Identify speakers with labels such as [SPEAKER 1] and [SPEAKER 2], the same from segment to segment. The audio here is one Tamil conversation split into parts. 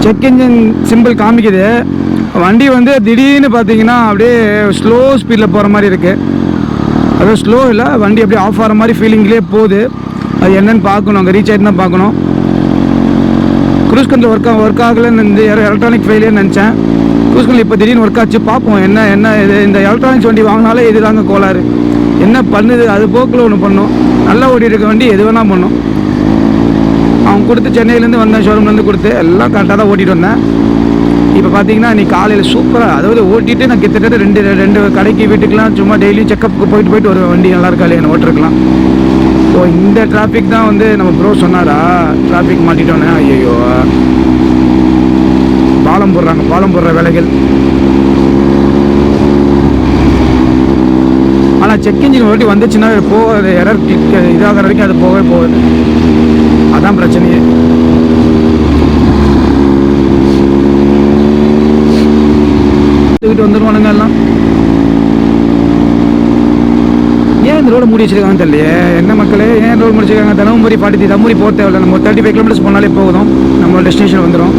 [SPEAKER 1] செக் இன்ஜின் சிம்பிள் காமிக்குது. வண்டி வந்து திடீர்னு பார்த்தீங்கன்னா அப்படியே ஸ்லோ ஸ்பீடில் போகிற மாதிரி இருக்குது. அதாவது ஸ்லோ இல்லை, வண்டி அப்படியே ஆஃப் ஆகிற மாதிரி ஃபீலிங்லேயே போகுது. அது என்னென்னு பார்க்கணும், அங்கே ரீச் ஆகிட்டு தான் பார்க்கணும். க்ரூஸ் கண்ட்ரோல் ஒர்க் ஆகலைன்னு இந்த எலக்ட்ரானிக் ஃபெயிலியர்னு நினச்சேன். க்ரூஸ் கண்ட்ரோல் இப்போ திடீர்னு ஒர்க் ஆச்சு. பார்ப்போம் என்ன இது. இந்த எலக்ட்ரானிக்ஸ் வண்டி வாங்கினாலே இது தாங்க கோளாறு. என்ன பண்ணுது அது போக்கில் ஒன்று பண்ணும். நல்லா ஓடி இருக்க வண்டி எது வேணால் பண்ணும். அவங்க கொடுத்து சென்னையிலேருந்து வந்தேன், ஷோரூம்லேருந்து கொடுத்து எல்லாம் கரெக்டாக தான் ஓட்டிகிட்டு வந்தேன். இப்போ பார்த்தீங்கன்னா நீ காலையில் சூப்பராக, அதாவது ஓட்டிகிட்டு நான் கிட்டத்தட்ட ரெண்டு கடைக்கு வீட்டுக்கெலாம் சும்மா டெய்லியும் செக்கப்புக்கு போயிட்டு வருவேன். வண்டி நல்லா இருக்கா இல்லையா ஓட்டிருக்கலாம். ஸோ இந்த டிராஃபிக் தான் வந்து நம்ம ப்ரோ சொன்னாரா, டிராஃபிக் மாட்டிட்டோன்னே. ஐயோ, பாலம் போடுற வேலைகள். ஆனால் செக் இன்ஜின் ஓட்டி வந்துச்சுன்னா போகாது, எரர் கிளிக் இதாகிற வரைக்கும் அது போகவே போகுது. அதான் பிரச்சனையே. வந்துருவானுங்க எல்லாம். ஏன் இந்த ரோடு மூடி வச்சிருக்காங்கன்னு தெரியலையே. என்ன மக்களே, ஏன் ரோடு முடிச்சிருக்காங்க? தருமபுரி தருமபுரி போக தேவையில்லை. நம்ம 35 கிலோமீட்டர்ஸ் போனாலே போதும், நம்மளோட டெஸ்டினேஷன் வந்துடும்.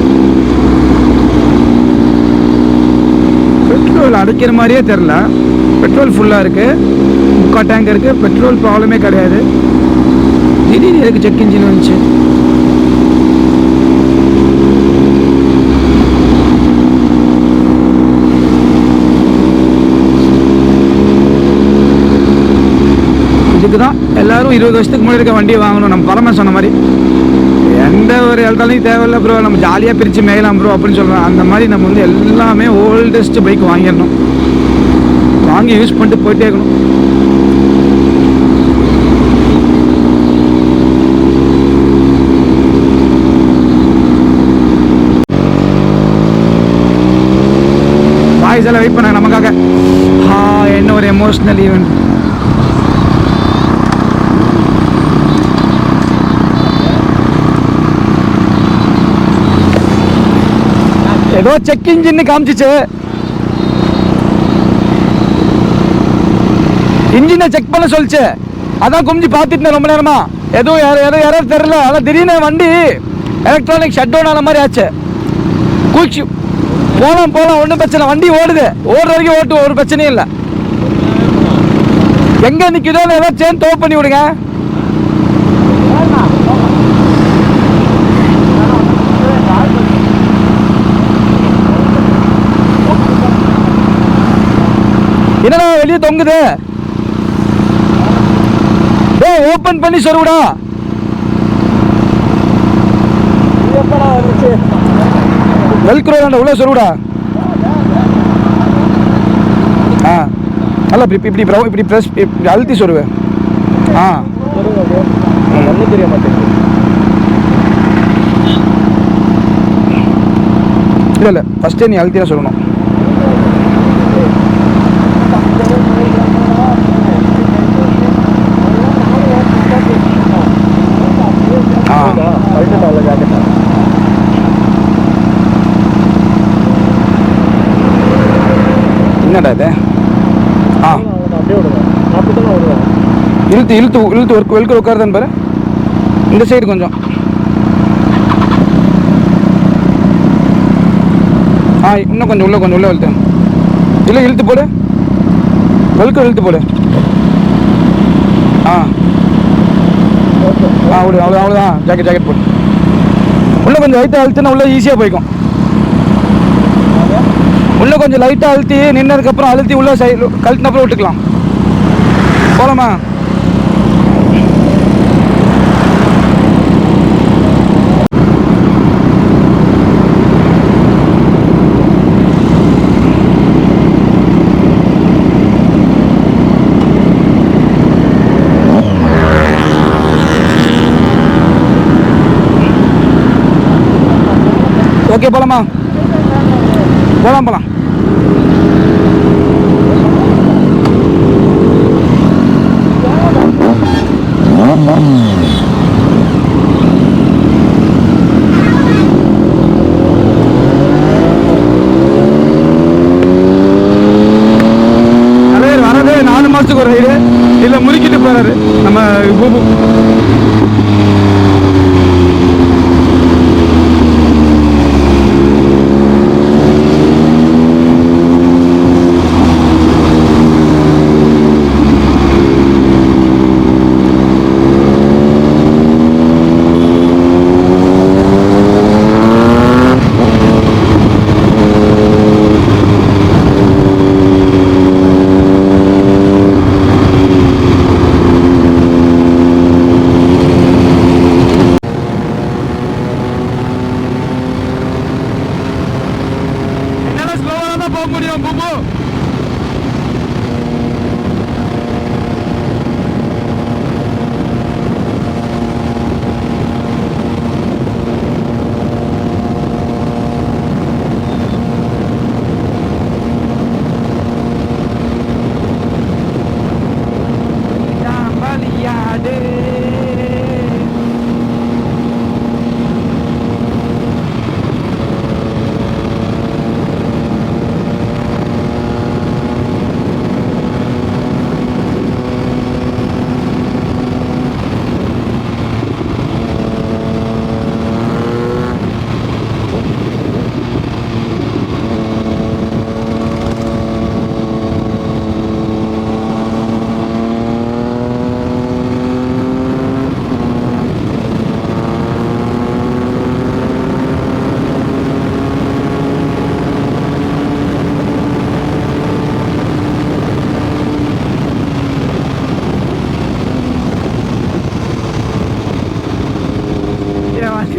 [SPEAKER 1] பெட்ரோல் அடைக்கிற மாதிரியே தெரில. பெட்ரோல் ஃபுல்லாக இருக்குது, 3/4 டேங்க் இருக்குது. பெட்ரோல் ப்ராப்ளமே கிடையாது. திடீர்னு எதுக்கு செக் இன்ஜின் வந்துச்சு? இதுக்கு தான் எல்லாரும் 20 வருஷத்துக்கு முன்னாடி இருக்க வண்டியை வாங்கணும். நம்ம பரம சொன்ன மாதிரி எந்த ஒரு எலக்ட்ரானிக் தேவையில்லை ப்ரோ, நம்ம ஜாலியாக பிரித்து மேயலாம் ப்ரோ அப்படின்னு சொல்கிறோம். அந்த மாதிரி நம்ம வந்து எல்லாமே ஓல்டஸ்ட் பைக் வாங்கிடணும். வாங்கி யூஸ் பண்ணிட்டு போயிட்டே இருக்கணும். பாய்ஸ் எல்லாம் வெயிட் பண்ணாங்க நமக்காக. என்ன ஒரு எமோஷ்னல் ஈவெண்ட். ஏதோ செக் இன்ஜின் காமிச்சிச்சு. இன்ஜினை செக் பண்ண சொல்லிச்சு. அதான் குமிஞ்சு பார்த்துட்டு ரொம்ப நேரமா. எதுவும் யாரும் தெரியல. அதான் திடீர்னு வண்டி எலக்ட்ரானிக் ஷட் டவுன் ஆன மாதிரி ஆச்சு. குளிச்சு போகலாம் ஒன்றும் பிரச்சனை. வண்டி ஓடுது, ஓடுற வரைக்கும் ஓட்டு, ஒரு பிரச்சனையும் இல்லை. எங்கே நிற்குதோ ஏதாவது செயின் டோ பண்ணி விடுங்க. என்னடா வெளியே தொங்குது? ஓபன் பண்ணி சொல்லுடா. வெல்க்ரோ உள்ள சொல்லுடா. அல்ல இப்படி பிரஸ் இப்படி அழுத்தி சொல்லுவேன். ஒன்றும் தெரிய மாட்டேங்குது. இல்லை ஃபஸ்ட்டே நீ அழுத்தி தான் சொல்லணும். என்னடா இது? இழுத்து வெல்க்ரோ உட்காருதான்னு பாரு. இந்த சைடு கொஞ்சம் இன்னும் கொஞ்சம் உள்ள இழுத்து. இல்லை இழுத்து போடு, வெல்க்ரோ இழுத்து போடு. அவ்வளோதான். ஜாக்கெட் போடு. உள்ள கொஞ்சம் லைட்டாக அழுத்துனா உள்ள ஈஸியாக போய்க்கும். உள்ள கொஞ்சம் லைட்டாக அழுத்தி நின்னதுக்கப்புறம் அழுத்தி உள்ள சைடு கழுத்தினப்புறம் விட்டுக்கலாம். போகலாமா? ஓகே போகலாமா? போகலாம். வரது 4 மாதத்துக்கு ஒரு ரைடு. இதில் முறுக்கிட்டு போறாரு நம்ம பூபு. ஓடிடும் பூம்பு.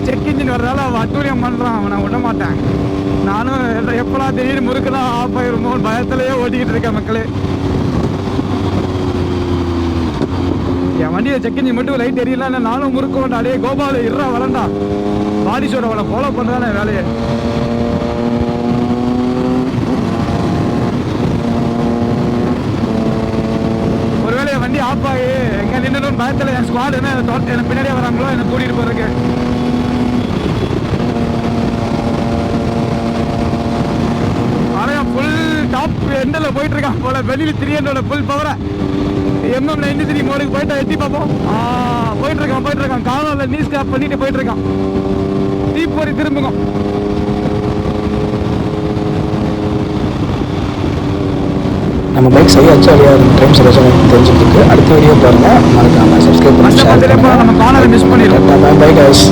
[SPEAKER 1] செக் இன்ஜின் வர்றதால அவன் அட்டூரியம் பண்ணுறான். அவனை விட மாட்டேன். நானும் எப்பெல்லாம் திடீர்னு முறுக்கு தான் ஆஃப் ஆயிருமோன்னு பயத்திலேயே ஓட்டிக்கிட்டு இருக்கேன் மக்களே. என் வண்டியை செக் இன்ஜின் மட்டும் லைட் எரியல, நானும் முறுக்கு வேண்டாம். அடே கோபால் இருறா வளண்டா, பாடி ஷோட அவனை ஃபாலோ பண்ணுறானே வேலையை. ஒருவேளை என் வண்டி ஆஃப் ஆகி எங்கே நின்று பயத்தில் என் ஸ்குவாட் என்ன எனக்கு பின்னாடியே வராங்களோ என்னை கூட்டிகிட்டு போகிறதுக்கு. ஃபுல் டாப் எண்டில் போயிட்டு இருக்கான் போல. வெளியில் 300 ஃபுல் பவரை MM93 மோடுக்கு போயிட்டா எட்டி பார்ப்போம். போயிட்டு இருக்கான் காவலில் நீ ஸ்டாப் பண்ணிட்டு போயிட்டு இருக்கான். தீப்பொறி திரும்புங்க.
[SPEAKER 2] நம்ம பைக் சரியாச்சு இல்லையா டைம் சரியாச்சு தெரிஞ்சுட்டு இருக்கு. அடுத்த வீடியோ பாருங்க, மறக்காம சப்ஸ்கிரைப் பண்ணி ஷேர் பண்ணுங்க.
[SPEAKER 1] நம்ம காணலை மிஸ் பண்ணிடுவோம்.
[SPEAKER 2] Bye guys.